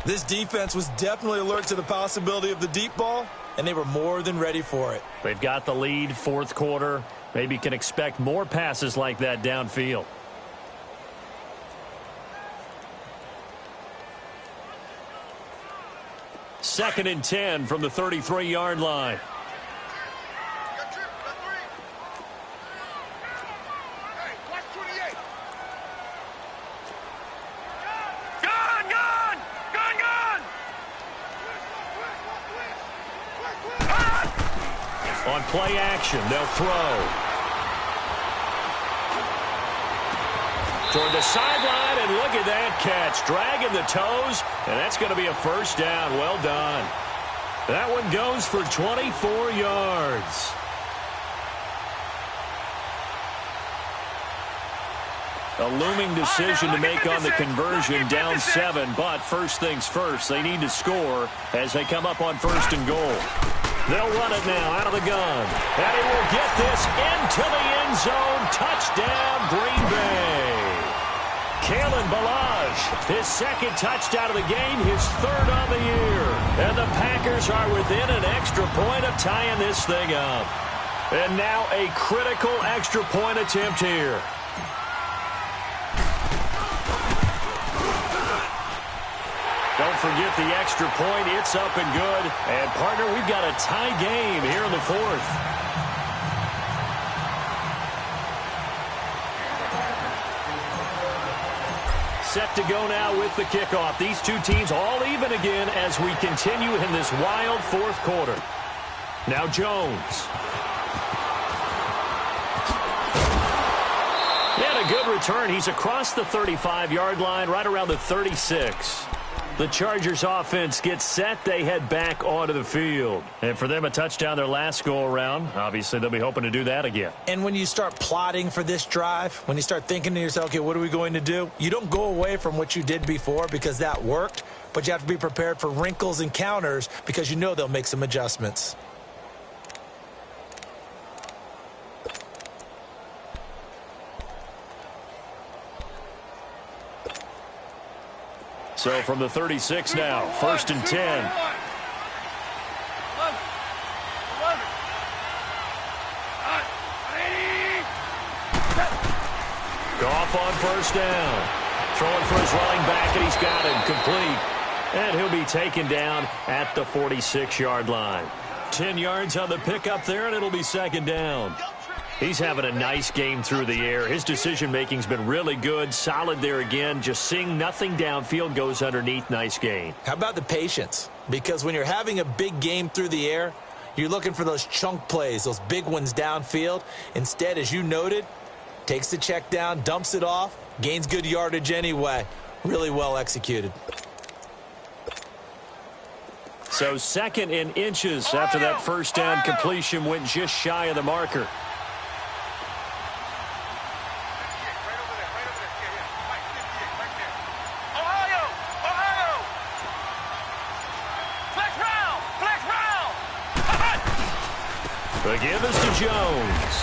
This defense was definitely alert to the possibility of the deep ball, and they were more than ready for it. They've got the lead, fourth quarter. Maybe can expect more passes like that downfield. Second and 10 from the 33-yard line. On play action, they'll throw. Toward the sideline, and look at that catch. Dragging the toes, and that's going to be a first down. Well done. That one goes for 24 yards. A looming decision to make on the conversion, down 7, but first things first, they need to score as they come up on first and goal. They'll run it now out of the gun, and he will get this into the end zone. Touchdown, Green Bay. Kalen Ballage, his second touchdown of the game, his third on the year. And the Packers are within an extra point of tying this thing up. And now a critical extra point attempt here. Don't forget the extra point. It's up and good. And, partner, we've got a tie game here in the fourth. Set to go now with the kickoff. These two teams all even again as we continue in this wild fourth quarter. Now Jones. And a good return. He's across the 35-yard line, right around the 36. The Chargers offense gets set. They head back onto the field. And for them, a touchdown their last go-around. Obviously, they'll be hoping to do that again. And when you start plotting for this drive, when you start thinking to yourself, okay, what are we going to do? You don't go away from what you did before because that worked, but you have to be prepared for wrinkles and counters because you know they'll make some adjustments. So from the 36 now, 1st and 10. Goff on 1st down. Throwing for his running back, and he's got him complete. And he'll be taken down at the 46-yard line. 10 yards on the pickup there, and it'll be 2nd down. He's having a nice game through the air. His decision-making's been really good. Solid there again. Just seeing nothing downfield goes underneath. Nice gain. How about the patience? Because when you're having a big game through the air, you're looking for those chunk plays, those big ones downfield. Instead, as you noted, takes the check down, dumps it off, gains good yardage anyway. Really well executed. So 2nd and inches after that 1st down completion went just shy of the marker. The give is to Jones.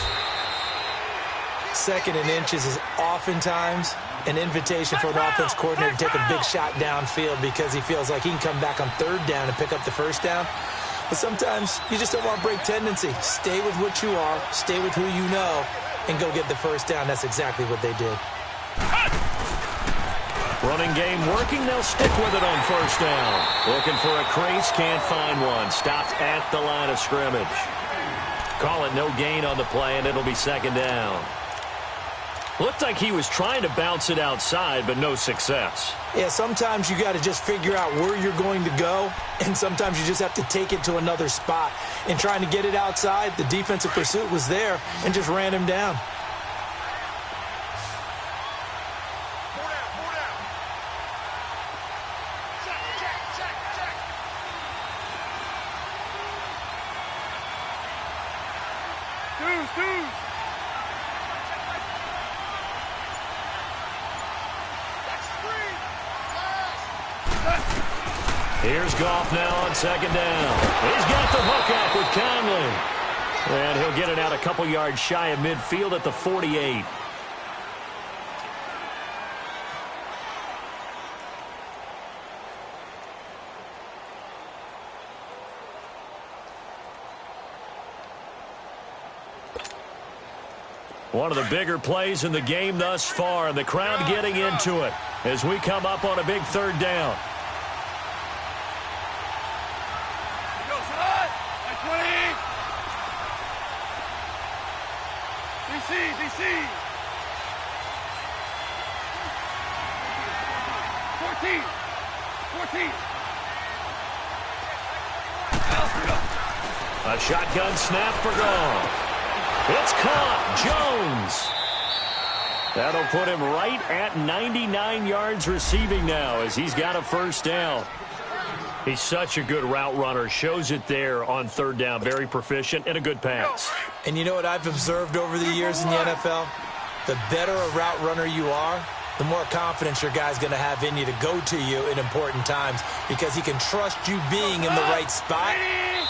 2nd and inches is oftentimes an invitation for an offense coordinator to take a big shot downfield because he feels like he can come back on 3rd down and pick up the 1st down. But sometimes you just don't want to break tendency. Stay with what you are, stay with who you know, and go get the 1st down. That's exactly what they did. Running game working. They'll stick with it on 1st down. Looking for a crease, can't find one. Stopped at the line of scrimmage. Call it no gain on the play, and it'll be 2nd down. Looked like he was trying to bounce it outside, but no success. Yeah, sometimes you got to just figure out where you're going to go, and sometimes you just have to take it to another spot. In trying to get it outside, the defensive pursuit was there and just ran him down. Here's Goff now on 2nd down. He's got the hook up with Conley. And he'll get it out a couple yards shy of midfield at the 48. One of the bigger plays in the game thus far, and the crowd getting into it as we come up on a big 3rd down. DC! 14! A shotgun snap for Goff. It's caught. Jones. That'll put him right at 99 yards receiving now as he's got a 1st down. He's such a good route runner. Shows it there on 3rd down. Very proficient and a good pass. And you know what I've observed over the years in the NFL? The better a route runner you are, the more confidence your guy's going to have in you to go to you in important times because he can trust you being in the right spot,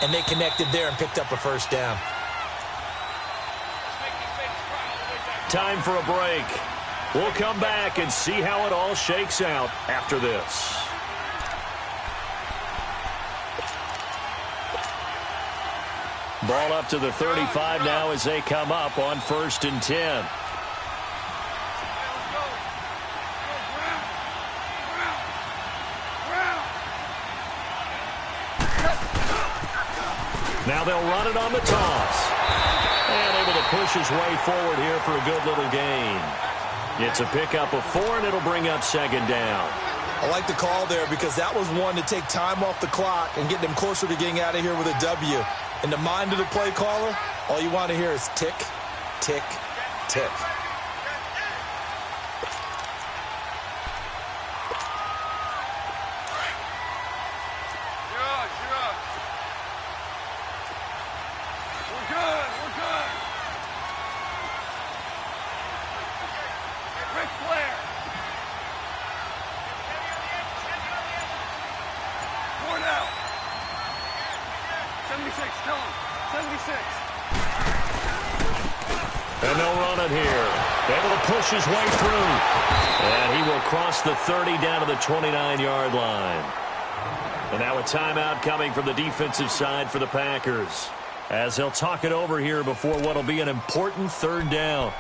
and they connected there and picked up a 1st down. Time for a break. We'll come back and see how it all shakes out after this. Ball up to the 35 now as they come up on 1st and 10. Now they'll run it on the toss. And able to push his way forward here for a good little gain. It's a pickup of 4, and it'll bring up 2nd down. I like the call there because that was one to take time off the clock and get them closer to getting out of here with a W. In the mind of the play caller, all you want to hear is tick, tick, tick. And they'll run it here. Able to push his way through. And he will cross the 30 down to the 29-yard line. And now a timeout coming from the defensive side for the Packers, as they'll talk it over here before what will be an important third down.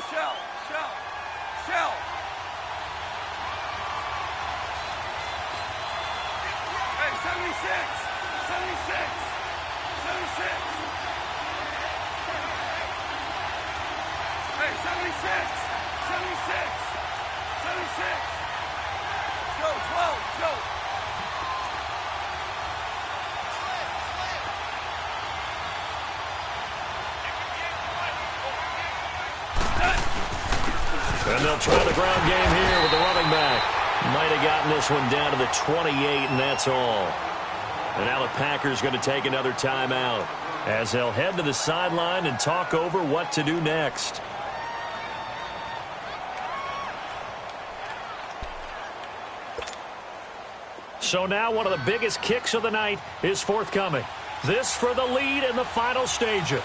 Shell. Hey, 76. Hey, 76. Joe, 12, Joe. And they'll try the ground game here with the running back. Might have gotten this one down to the 28, and that's all. And now the Packers going to take another timeout, as they'll head to the sideline and talk over what to do next. So now one of the biggest kicks of the night is forthcoming. This for the lead in the final stages.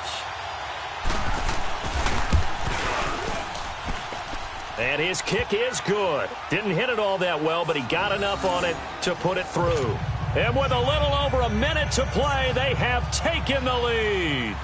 And his kick is good. Didn't hit it all that well, but he got enough on it to put it through. And with a little over a minute to play, they have taken the lead.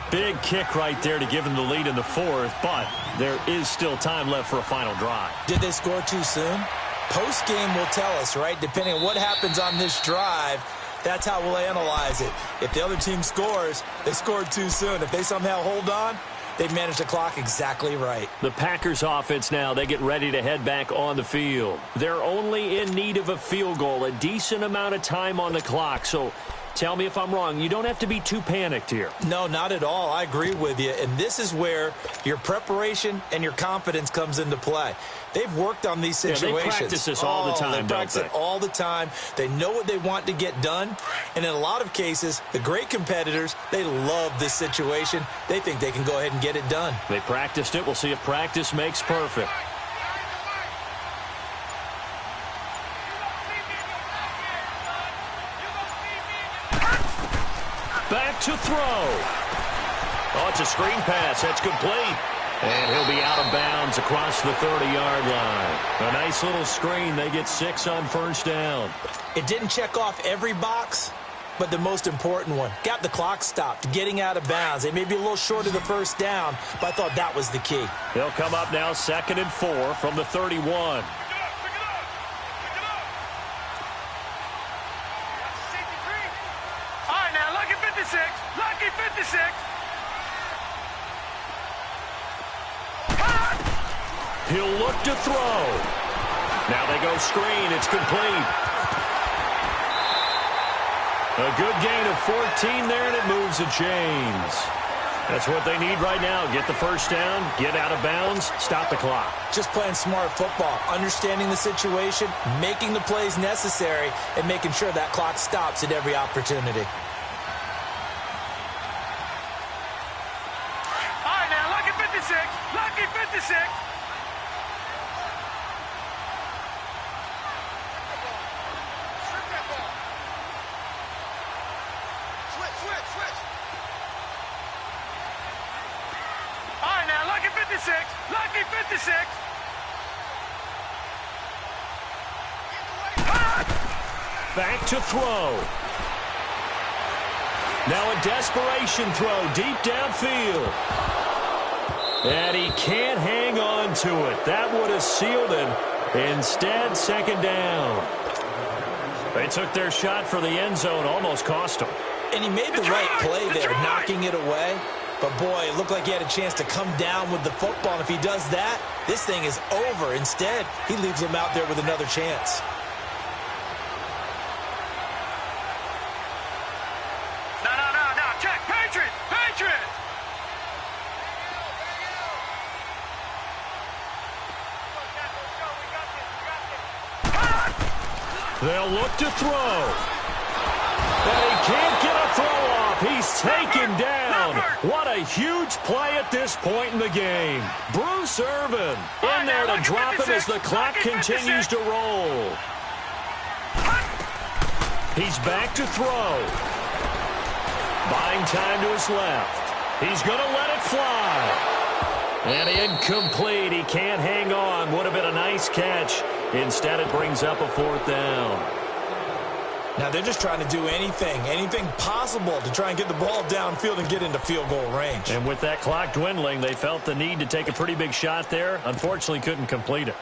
Big kick right there to give them the lead in the fourth, but there is still time left for a final drive. Did they score too soon? Post-game will tell us, right? Depending on what happens on this drive, that's how we'll analyze it. If the other team scores, they scored too soon. If they somehow hold on, they've managed the clock exactly right. The Packers offense now, they get ready to head back on the field. They're only in need of a field goal, a decent amount of time on the clock. So tell me if I'm wrong. You don't have to be too panicked here. No, not at all. I agree with you. And this is where your preparation and your confidence comes into play. They've worked on these situations. Yeah, they practice this all the time, They practice it all the time. They know what they want to get done. And in a lot of cases, the great competitors, they love this situation. They think they can go ahead and get it done. They practiced it. We'll see if practice makes perfect. Back to throw. Oh, it's a screen pass. That's complete. And he'll be out of bounds across the 30-yard line. A nice little screen. They get 6 on first down. It didn't check off every box, but the most important one. Got the clock stopped, getting out of bounds. They may be a little short of the first down, but I thought that was the key. They'll come up now 2nd and 4 from the 31. All right, now, lucky 56. Lucky 56. He'll look to throw. Now they go screen. It's complete. A good gain of 14 there, and it moves the chains. That's what they need right now. Get the first down, get out of bounds, stop the clock. Just playing smart football, understanding the situation, making the plays necessary, and making sure that clock stops at every opportunity. All right, now, lucky 56. Lucky 56. All right, now, lucky 56. Lucky 56. Back to throw. Now a desperation throw deep downfield. And he can't hang on to it. That would have sealed it. Instead, 2nd down. They took their shot for the end zone, almost cost them. And he made the right play there, knocking it away. But, boy, it looked like he had a chance to come down with the football. And if he does that, this thing is over. Instead, he leaves him out there with another chance. No. Check. Patriot. They'll look to throw. And he can't get a throw off. He's taken down. What a huge play at this point in the game. Bruce Irvin in there to drop him as the clock continues to roll. He's back to throw. Buying time to his left. He's going to let it fly. And incomplete. He can't hang on. Would have been a nice catch. Instead, it brings up a fourth down. Now, they're just trying to do anything possible to try and get the ball downfield and get into field goal range. And with that clock dwindling, they felt the need to take a pretty big shot there. Unfortunately, couldn't complete it.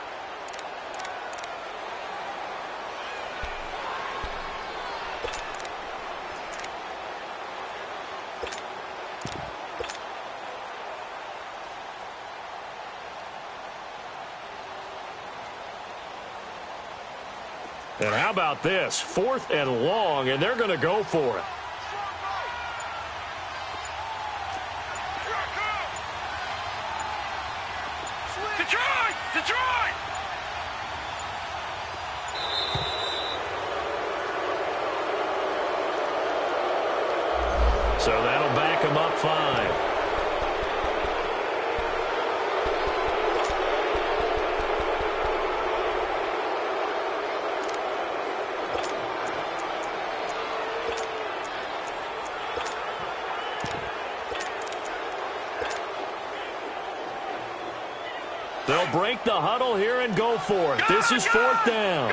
And how about this? 4th and long, and they're going to go for it. Detroit! Detroit! So that'll back him up 5. They'll break the huddle here and go for it. This is 4th down.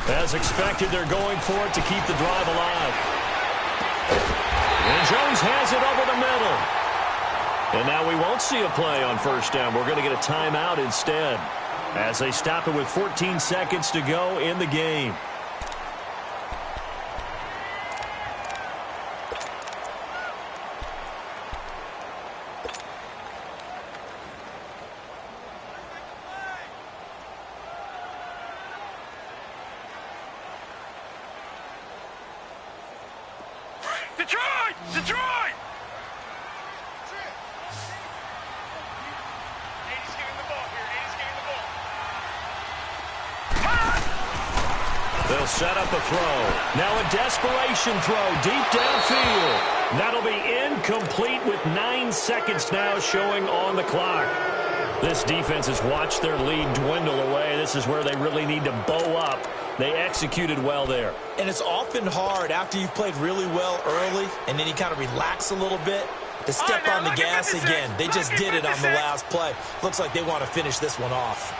As expected, they're going for it to keep the drive alive. And Jones has it over the middle. And now we won't see a play on 1st down. We're going to get a timeout instead, as they stop it with 14 seconds to go in the game. Detroit! Detroit! They'll set up a throw. Now a desperation throw deep downfield. That'll be incomplete with 9 seconds now showing on the clock. This defense has watched their lead dwindle away. This is where they really need to bow up. They executed well there. And it's often hard after you've played really well early and then you kind of relax a little bit to step on the gas again. They just did it on the last play. Looks like they want to finish this one off.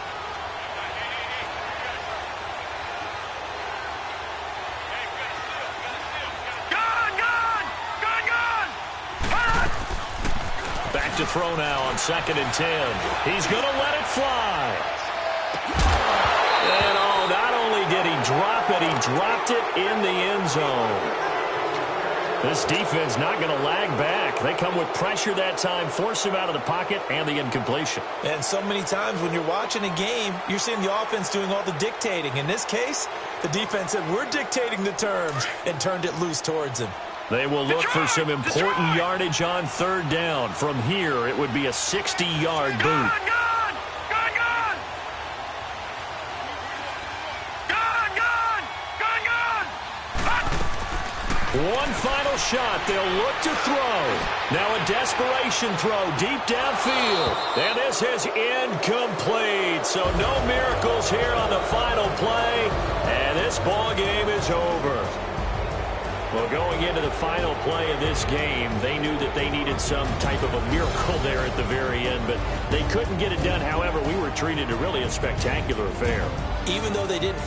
Back to throw now on 2nd and 10. He's going to let it fly. And not only did he drop it, he dropped it in the end zone. This defense not going to lag back. They come with pressure that time, force him out of the pocket, and the incompletion. And so many times when you're watching a game, you're seeing the offense doing all the dictating. In this case, the defense said, we're dictating the terms, and turned it loose towards him. They will look for some important yardage on 3rd down. From here, it would be a 60-yard boot. One final shot. They'll look to throw. Now a desperation throw deep downfield. And this is incomplete. So no miracles here on the final play. And this ball game is over. Well, going into the final play of this game, they knew that they needed some type of a miracle there at the very end, but they couldn't get it done. However, we were treated to really a spectacular affair. Even though they didn't